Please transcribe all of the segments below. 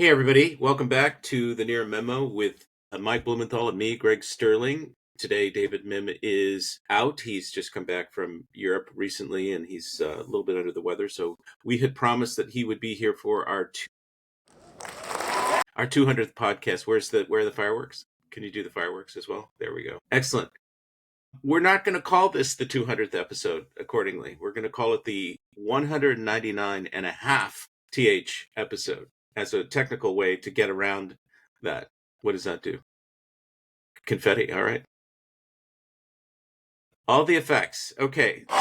Hey, everybody. Welcome back to the Near Memo with Mike Blumenthal and me, Greg Sterling. Today, David Mim is out. He's just come back from Europe recently, and he's a little bit under the weather. So we had promised that he would be here for our 200th podcast. Where are the fireworks? Can you do the fireworks as well? There we go. Excellent. We're not going to call this the 200th episode accordingly. We're going to call it the 199 and a half TH episode as a technical way to get around that. What does that do? Confetti, all right. All the effects. Okay, so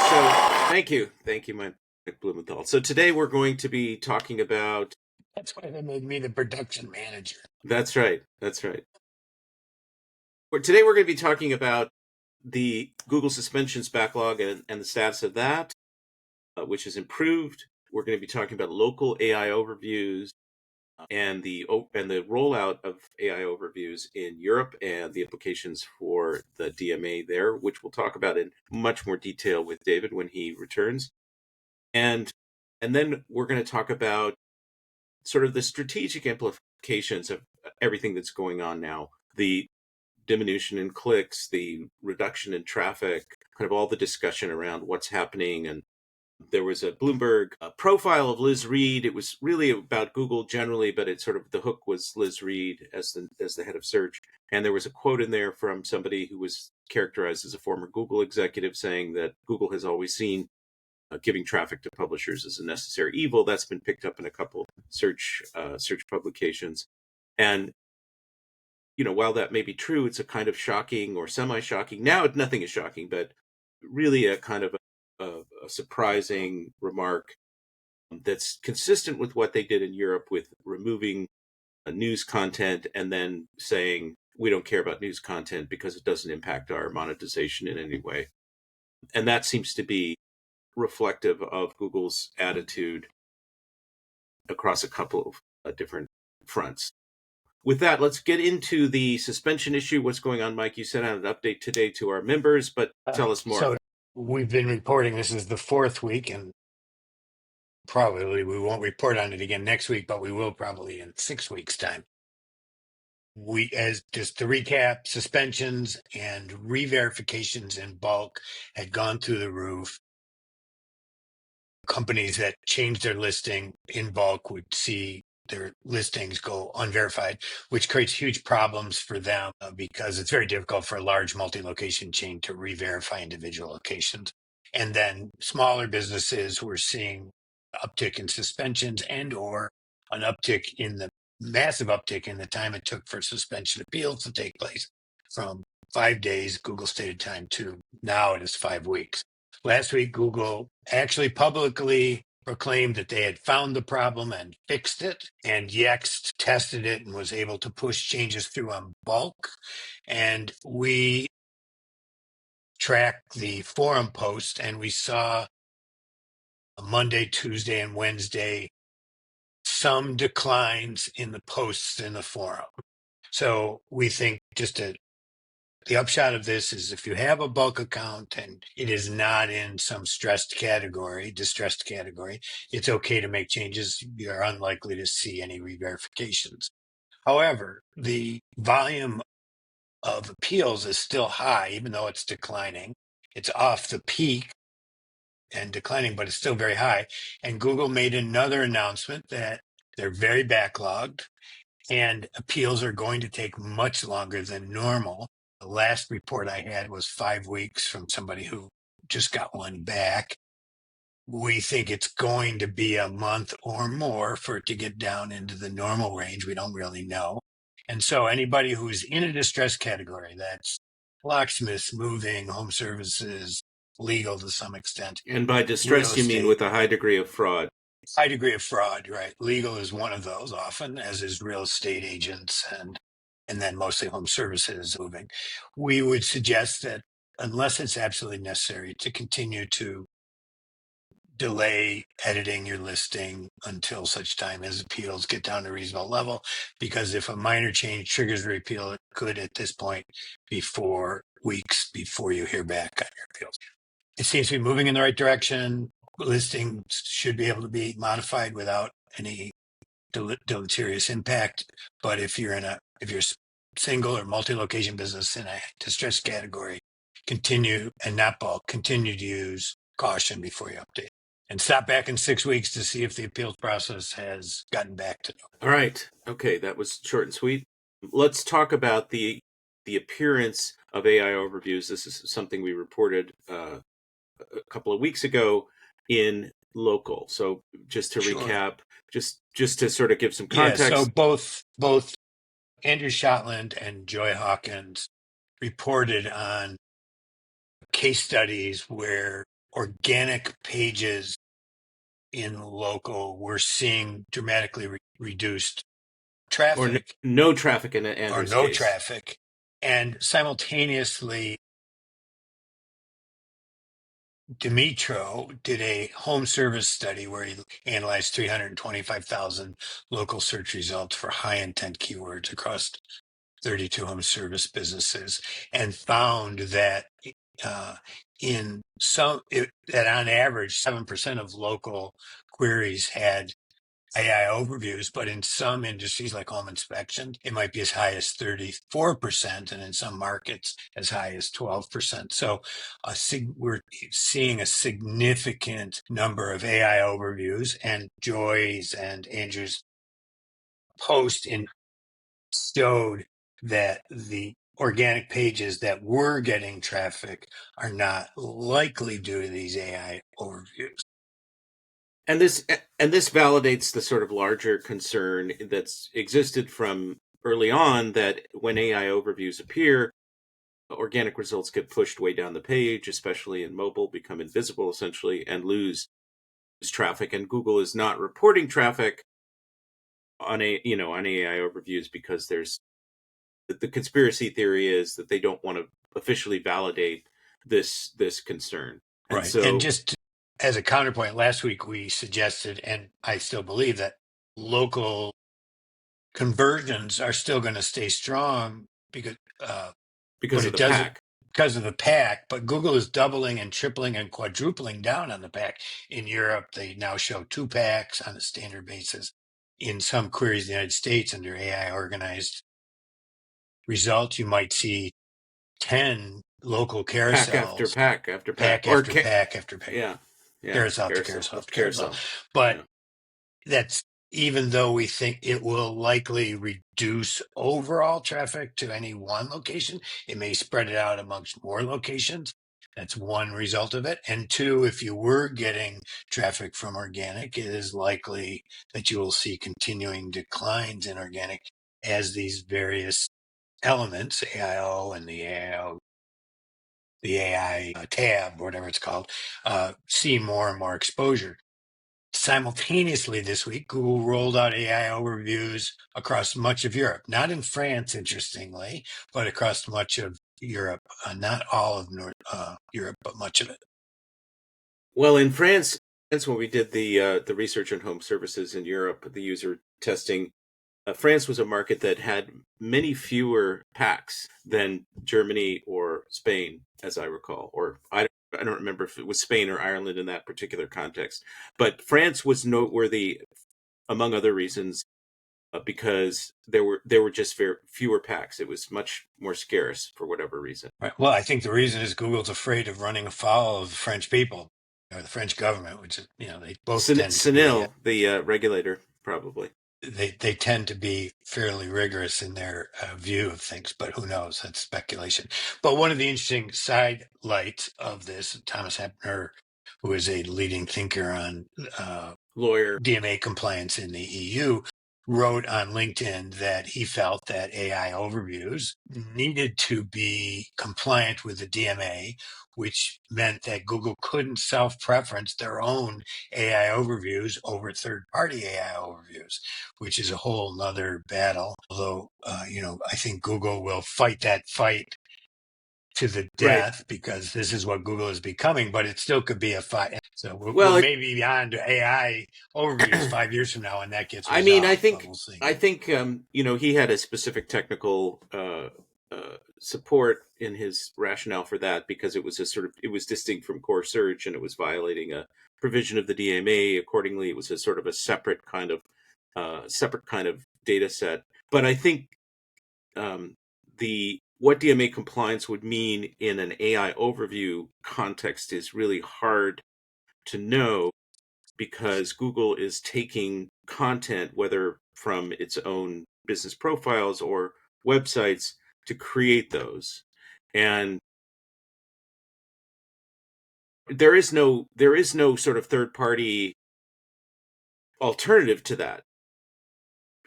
thank you, Mike Blumenthal. So today we're going to be talking about. That's why they made me the production manager. That's right. Today we're going to be talking about the Google suspensions backlog and the status of that, which has improved. We're going to be talking about local AI overviews and the rollout of AI overviews in Europe and the implications for the DMA there, which we'll talk about in much more detail with David when he returns. And then we're going to talk about sort of the strategic implications of everything that's going on now, the diminution in clicks, the reduction in traffic, kind of all the discussion around what's happening. And there was a Bloomberg profile of Liz Reed. It was really about Google generally, but it sort of the hook was Liz Reed as the head of search. And there was a quote in there from somebody who was characterized as a former Google executive saying that Google has always seen giving traffic to publishers as a necessary evil. That's been picked up in a couple search publications. And while that may be true, it's a kind of shocking or semi-shocking. Now, nothing is shocking, but really a kind of a surprising remark that's consistent with what they did in Europe with removing news content and then saying, we don't care about news content because it doesn't impact our monetization in any way. And that seems to be reflective of Google's attitude across a couple of different fronts. With that, let's get into the suspension issue. What's going on, Mike? You sent out an update today to our members, but tell us more. So we've been reporting, this is the fourth week, and probably we won't report on it again next week, but we will probably in 6 weeks' time. As just to recap, suspensions and reverifications in bulk had gone through the roof. Companies that changed their listing in bulk would see their listings go unverified, which creates huge problems for them because it's very difficult for a large multi-location chain to re-verify individual locations. And then smaller businesses were seeing uptick in suspensions and or an massive uptick in the time it took for suspension appeals to take place from 5 days, Google stated time, to now it is 5 weeks. Last week, Google actually publicly proclaimed that they had found the problem and fixed it, and Yext tested it and was able to push changes through on bulk. And we tracked the forum post, and we saw Monday, Tuesday, and Wednesday some declines in the posts in the forum. So we think the upshot of this is if you have a bulk account and it is not in some distressed category, it's okay to make changes. You're unlikely to see any re-verifications. However, the volume of appeals is still high, even though it's declining. It's off the peak and declining, but it's still very high. And Google made another announcement that they're very backlogged and appeals are going to take much longer than normal. The last report I had was 5 weeks from somebody who just got one back. We think it's going to be a month or more for it to get down into the normal range. We don't really know. And so anybody who's in a distress category, that's locksmiths, moving, home services, legal to some extent. And by distress, you mean with a high degree of fraud? High degree of fraud, right? Legal is one of those often, as is real estate agents and then mostly home services moving. We would suggest that unless it's absolutely necessary to continue to delay editing your listing until such time as appeals get down to a reasonable level, because if a minor change triggers a repeal, it could at this point be 4 weeks before you hear back on your appeals. It seems to be moving in the right direction. Listings should be able to be modified without any deleterious impact. But if you're single or multi-location business in a distressed category, continue to use caution before you update. And stop back in 6 weeks to see if the appeals process has gotten back to All right. Okay, that was short and sweet. Let's talk about the appearance of AI overviews. This is something we reported a couple of weeks ago in local. So just to Sure. recap, just to sort of give some Yeah, so context. both Andrew Shotland and Joy Hawkins reported on case studies where organic pages in local were seeing dramatically reduced Or traffic no traffic in or Andrew's no case. traffic, and simultaneously Dimitro did a home service study where he analyzed 325,000 local search results for high intent keywords across 32 home service businesses and found that uh, that on average 7% of local queries had AI overviews, but in some industries like home inspection, it might be as high as 34%, and in some markets as high as 12%. So we're seeing a significant number of AI overviews, and Joy's and Andrew's post in showed that the organic pages that were getting traffic are not likely due to these AI overviews. And this validates the sort of larger concern that's existed from early on, that when AI overviews appear, organic results get pushed way down the page, especially in mobile, become invisible essentially, and lose traffic. And Google is not reporting traffic on AI overviews because there's the conspiracy theory is that they don't want to officially validate this concern. And Right. And so just as a counterpoint, last week we suggested, and I still believe that local conversions are still going to stay strong because, because but of it the doesn't pack. because of the pack. But Google is doubling and tripling and quadrupling down on the pack. In Europe, they now show 2 packs on a standard basis. In some queries in the United States, under AI organized results, you might see 10 local Pack after carousels, pack after pack, pack after pack after pack, yeah, yeah, carousel to carousel carousel after to carousel. carousel. But Yeah. that's even though we think it will likely reduce overall traffic to any one location, it may spread it out amongst more locations. That's one result of it. And two, if you were getting traffic from organic, it is likely that you will see continuing declines in organic as these various elements, AIO and the AI tab, whatever it's called, see more and more exposure. Simultaneously this week, Google rolled out AI overviews across much of Europe, not in France, interestingly, but across much of Europe, not all of Europe, but much of it. Well, in France, when we did the research on home services in Europe, the user testing, France was a market that had many fewer packs than Germany or Spain, as I recall. Or I don't remember if it was Spain or Ireland in that particular context. But France was noteworthy, among other reasons, because there were just fewer packs. It was much more scarce for whatever reason. Right. Well, I think the reason is Google's afraid of running afoul of the French people or the French government, which is, they both tend to be Senil, the regulator, probably. they tend to be fairly rigorous in their view of things, but who knows? That's speculation. But one of the interesting side lights of this, Thomas Hepner, who is a leading thinker on Lawyer. DMA compliance in the EU, wrote on LinkedIn that he felt that AI overviews needed to be compliant with the DMA, which meant that Google couldn't self-preference their own AI overviews over third-party AI overviews, which is a whole nother battle. Although, I think Google will fight that fight to the Right. death because this is what Google is becoming, but it still could be a fight. So we're Well, maybe beyond AI overviews 5 years from now, and that gets I mean, resolved, but we'll see. I think he had a specific technical support in his rationale for that, because it was it was distinct from core search, and it was violating a provision of the DMA. Accordingly, it was a sort of a separate kind of separate kind of data set. But I think um, the what DMA compliance would mean in an AI overview context is really hard to know, because Google is taking content, whether from its own business profiles or websites, to create those. And there is no sort of third party alternative to that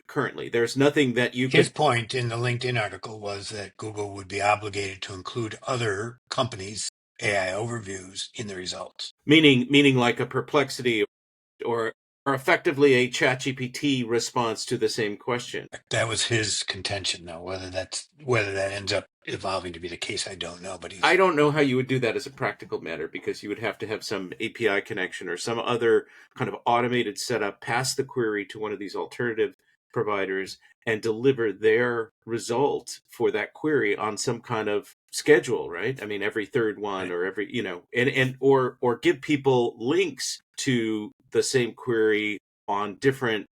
currently. There's nothing that you His could, point in the LinkedIn article was that Google would be obligated to include other companies' AI overviews in the results. meaning like a Perplexity, or effectively a ChatGPT response to the same question. That was his contention, though. Whether that ends up evolving to be the case, I don't know. But I he's don't know how you would do that as a practical matter, because you would have to have some API connection or some other kind of automated setup, pass the query to one of these alternative providers, and deliver their result for that query on some kind of schedule, right? I mean, every third one, right. or every, and or give people links to the same query on different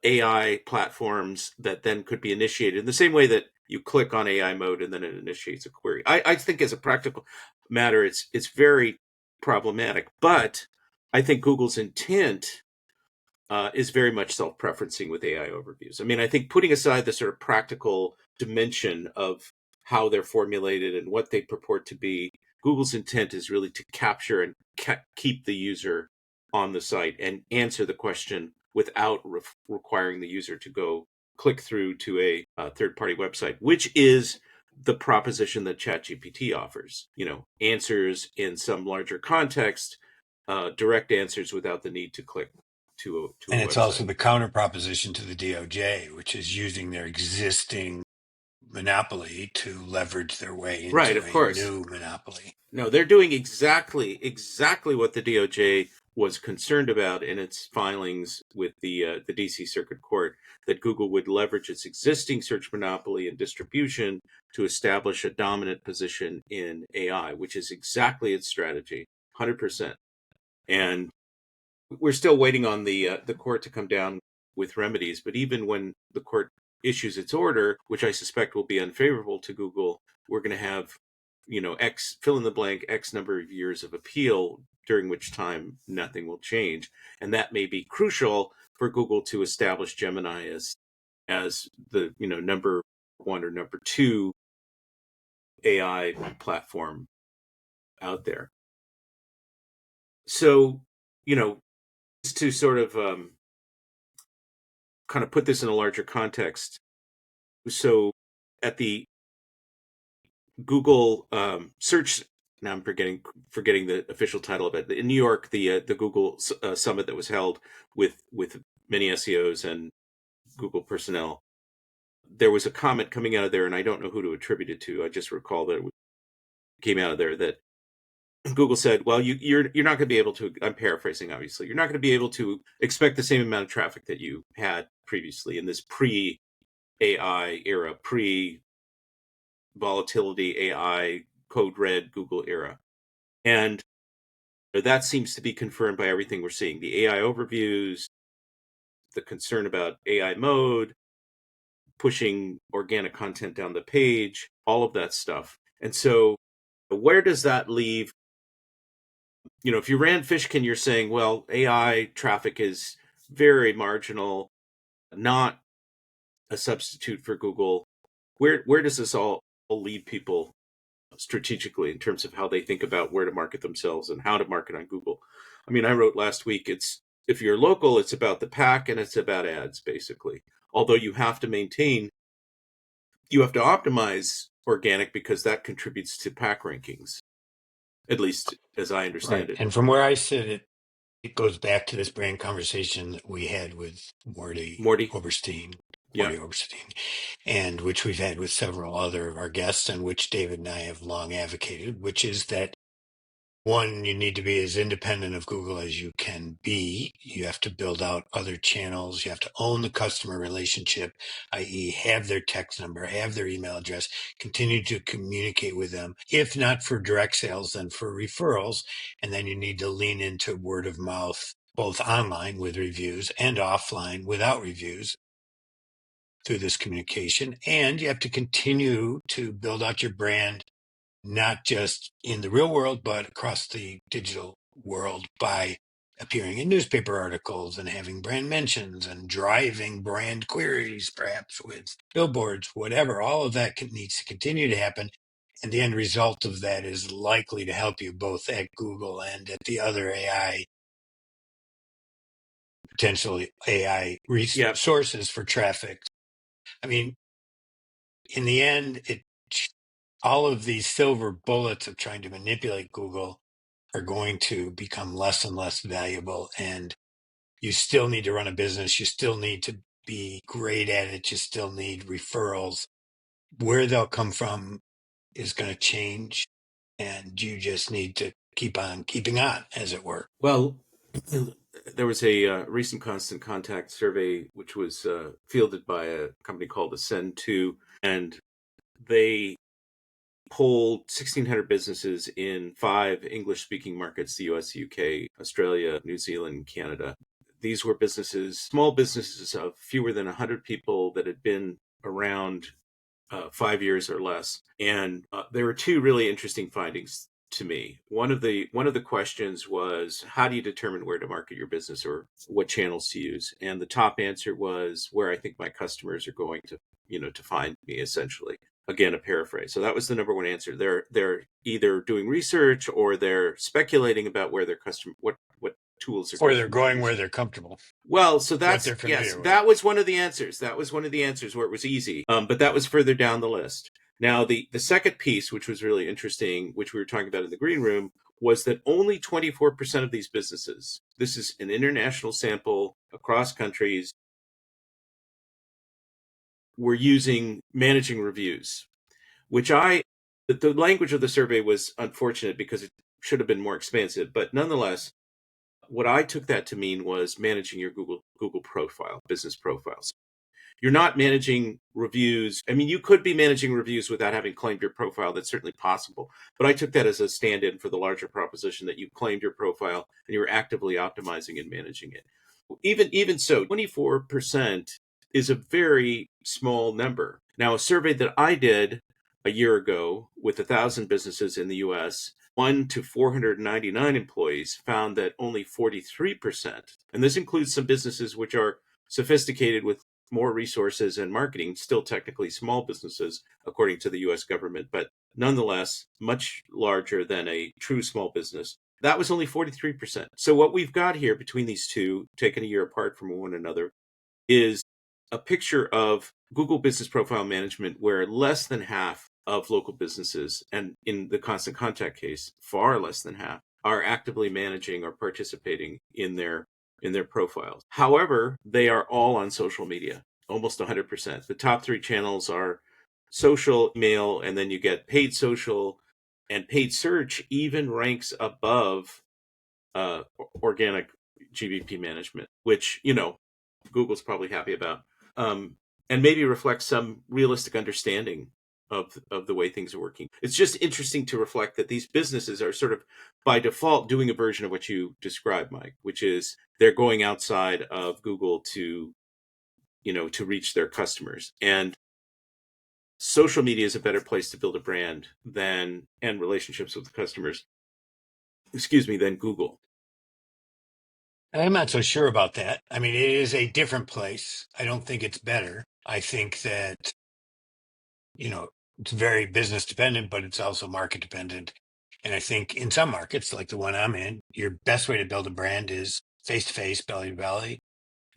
AI platforms that then could be initiated in the same way that you click on AI mode and then it initiates a query. I think as a practical matter, it's very problematic. But I think Google's intent is very much self-preferencing with AI overviews. I mean, I think, putting aside the sort of practical dimension of how they're formulated and what they purport to be, Google's intent is really to capture and keep the user on the site and answer the question without requiring the user to go click through to a third-party website, which is the proposition that ChatGPT offers. Answers in some larger context, direct answers without the need to click to a And it's website. also the counter proposition to the DOJ, which is using their existing monopoly to leverage their way Right, into of a course. new monopoly. No, they're doing exactly what the DOJ was concerned about in its filings with the DC Circuit Court, that Google would leverage its existing search monopoly and distribution to establish a dominant position in AI, which is exactly its strategy, 100%. And we're still waiting on the court to come down with remedies. But even when the court issues its order, which I suspect will be unfavorable to Google, we're going to have, X, fill in the blank, X number of years of appeal, during which time nothing will change. And that may be crucial for Google to establish Gemini as the, number one or number two AI platform out there. So, to sort of kind of put this in a larger context. So at the Google search, now I'm forgetting the official title of it. In New York, the Google summit that was held with many SEOs and Google personnel, there was a comment coming out of there, and I don't know who to attribute it to. I just recall that it came out of there that Google said, "Well, you're not going to be able to." I'm paraphrasing, obviously. You're not going to be able to expect the same amount of traffic that you had previously in this pre-AI era, pre-volatility AI code red Google era. And that seems to be confirmed by everything we're seeing: the AI overviews, the concern about AI mode, pushing organic content down the page, all of that stuff. And so, where does that leave? If you ran Fishkin, you're saying, well, AI traffic is very marginal, not a substitute for Google. Where does this all lead people strategically in terms of how they think about where to market themselves and how to market on Google? I mean, I wrote last week, it's, if you're local, it's about the pack and it's about ads, basically. Although you have to optimize organic, because that contributes to pack rankings, at least as I understand Right. it. And from where I sit, it goes back to this brand conversation that we had with Morty, Oberstein, yeah. Morty Oberstein, and which we've had with several other of our guests, and which David and I have long advocated, which is that one, you need to be as independent of Google as you can be. You have to build out other channels. You have to own the customer relationship, i.e., have their text number, have their email address, continue to communicate with them. If not for direct sales, then for referrals. And then you need to lean into word of mouth both online with reviews and offline without reviews through this communication. And you have to continue to build out your brand, not just in the real world, but across the digital world by appearing in newspaper articles and having brand mentions and driving brand queries, perhaps with billboards, whatever. All of that needs to continue to happen. And the end result of that is likely to help you both at Google and at the other AI, potentially AI Yeah. sources for traffic. I mean, in the end, all of these silver bullets of trying to manipulate Google are going to become less and less valuable. And you still need to run a business. You still need to be great at it. You still need referrals. Where they'll come from is going to change. And you just need to keep on keeping on, as it were. Well, there was a recent constant contact survey which was fielded by a company called Ascend2, and they polled 1,600 businesses in 5 English-speaking markets: the US, UK, Australia, New Zealand, Canada. These were businesses, small businesses of fewer than 100 people that had been around 5 years or less. And there were 2 really interesting findings to me. One of the questions was, how do you determine where to market your business, or what channels to use? And the top answer was, where I think my customers are going to, to find me, essentially. Again, a paraphrase. So that was the number one answer. They're either doing research or they're speculating about where their customer, what tools their Or they're customers are going where using. they're comfortable, Well, so what that's, they're yes, familiar with. that was one of the answers. That was one of the answers where it was easy. But that was further down the list. Now, the second piece, which was really interesting, which we were talking about in the green room, was that only 24% of these businesses, this is an international sample across countries, were using managing reviews, which the language of the survey was unfortunate because it should have been more expansive. But nonetheless, what I took that to mean was managing your Google profile, business profiles. You're not managing reviews. I mean, you could be managing reviews without having claimed your profile. That's certainly possible. But I took that as a stand-in for the larger proposition that you claimed your profile and you were actively optimizing and managing it. Even so, 24% is a very small number. Now, a survey that I did a year ago with 1,000 businesses in the US, 1 to 499 employees, found that only 43%, and this includes some businesses which are sophisticated with more resources and marketing, still technically small businesses, according to the US government, but nonetheless much larger than a true small business. That was only 43%. So what we've got here between these two, taken a year apart from one another, is a picture of Google Business Profile Management where less than half of local businesses, and in the constant contact case, far less than half, are actively managing or participating in their profiles. However, they are all on social media, almost 100%. The top 3 channels are social, email, and then you get paid social, and paid search even ranks above organic GBP management, which, Google's probably happy about, and maybe reflects some realistic understanding of the way things are working. It's just interesting to reflect that these businesses are sort of by default doing a version of what you described, Mike, which is they're going outside of Google to reach their customers. And social media is a better place to build a brand and relationships with the customers, than Google. I'm not so sure about that. I mean, it is a different place. I don't think it's better. I think that, it's very business dependent, but it's also market dependent. And I think in some markets, like the one I'm in, your best way to build a brand is face to face, belly to belly.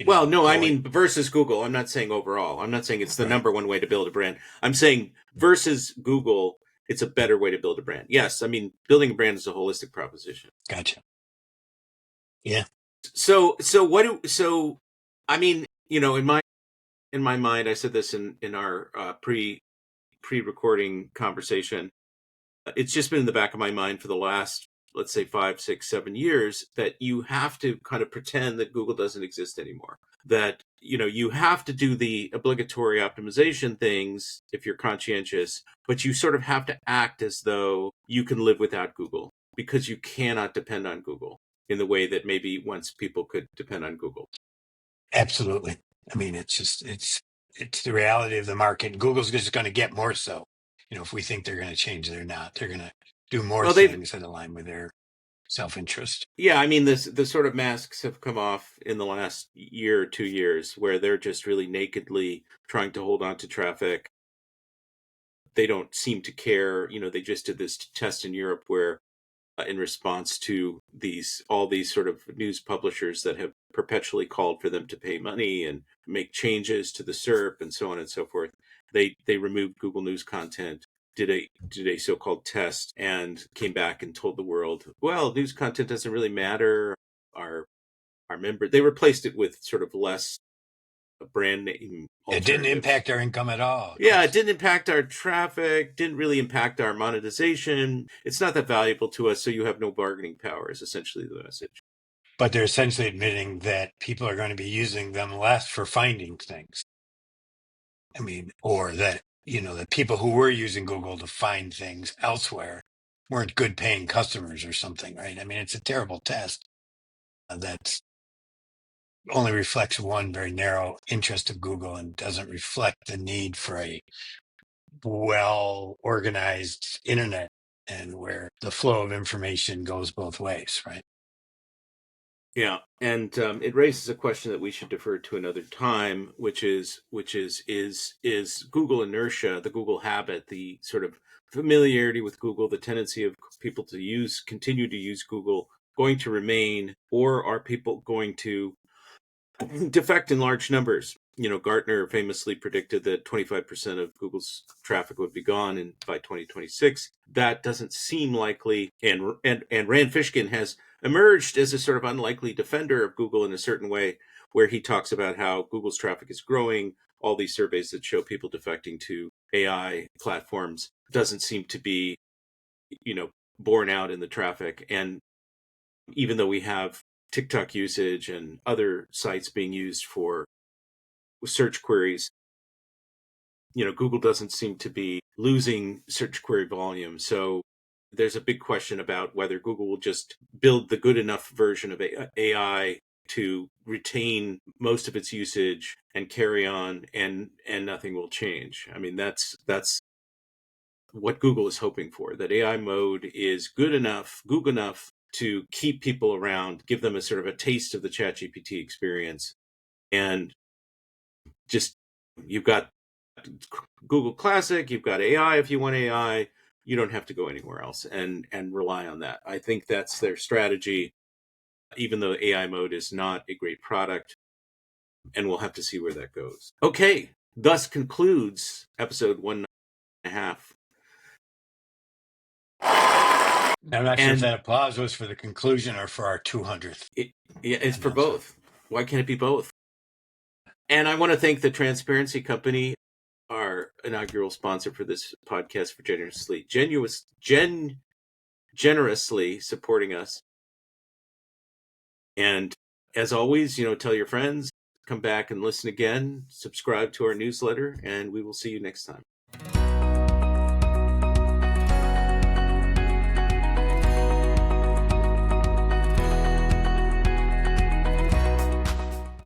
Well, no, I Going mean versus Google. I'm not saying overall. I'm not saying it's the right. number one way to build a brand. I'm saying versus Google, it's a better way to build a brand. Yes, I mean building a brand is a holistic proposition. Gotcha. Yeah. So I mean, in my mind, I said this in our pre-recording conversation. It's just been in the back of my mind for the last, let's say, 5, 6, 7 years, that you have to kind of pretend that Google doesn't exist anymore. That, you have to do the obligatory optimization things if you're conscientious, but you sort of have to act as though you can live without Google because you cannot depend on Google. in the way that maybe once people could depend on Google. Absolutely. I mean, it's the reality of the market. Google's just going to get more so. If we think they're going to change, they're not. They're going to do more Well, they've things that align with their self-interest. yeah, I mean, the sort of masks have come off in the last year or 2 years where they're just really nakedly trying to hold on to traffic. They don't seem to care. They just did this test in Europe where in response to all these sort of news publishers that have perpetually called for them to pay money and make changes to the SERP and so on and so forth. They removed Google News content, did a so-called test, and came back and told the world, well, news content doesn't really matter. Our member, they replaced it with sort of less brand name It didn't alternatives. impact our income at all. Yeah, it didn't impact our traffic, didn't really impact our monetization. It's not that valuable to us, so you have no bargaining power, is essentially the message. But they're essentially admitting that people are going to be using them less for finding things. I mean, or that, the people who were using Google to find things elsewhere weren't good paying customers or something, right? I mean, it's a terrible test that only reflects one very narrow interest of Google and doesn't reflect the need for a well organized internet and where the flow of information goes both ways, right? Yeah, and it raises a question that we should defer to another time, which is Google inertia, the Google habit, the sort of familiarity with Google, the tendency of people to continue to use Google, going to remain, or are people going to defect in large numbers? Gartner famously predicted that 25% of Google's traffic would be gone by 2026. That doesn't seem likely, and Rand Fishkin has emerged as a sort of unlikely defender of Google in a certain way, where he talks about how Google's traffic is growing. All these surveys that show people defecting to AI platforms doesn't seem to be, borne out in the traffic. And even though we have TikTok usage and other sites being used for search queries, Google doesn't seem to be losing search query volume. So there's a big question about whether Google will just build the good enough version of AI to retain most of its usage and carry on, and nothing will change. I mean, that's what Google is hoping for, that AI mode is good enough to keep people around, give them a sort of a taste of the ChatGPT experience. And just, you've got Google Classic, you've got AI. If you want AI, you don't have to go anywhere else and rely on that. I think that's their strategy, even though AI mode is not a great product, and we'll have to see where that goes. Okay, thus concludes episode 1.5. I'm not sure if And that applause was for the conclusion or for our 200th. it's for both. Why can't it be both? And I want to thank the Transparency Company, our inaugural sponsor for this podcast, for generously supporting us. And as always, tell your friends, come back and listen again, subscribe to our newsletter, and we will see you next time.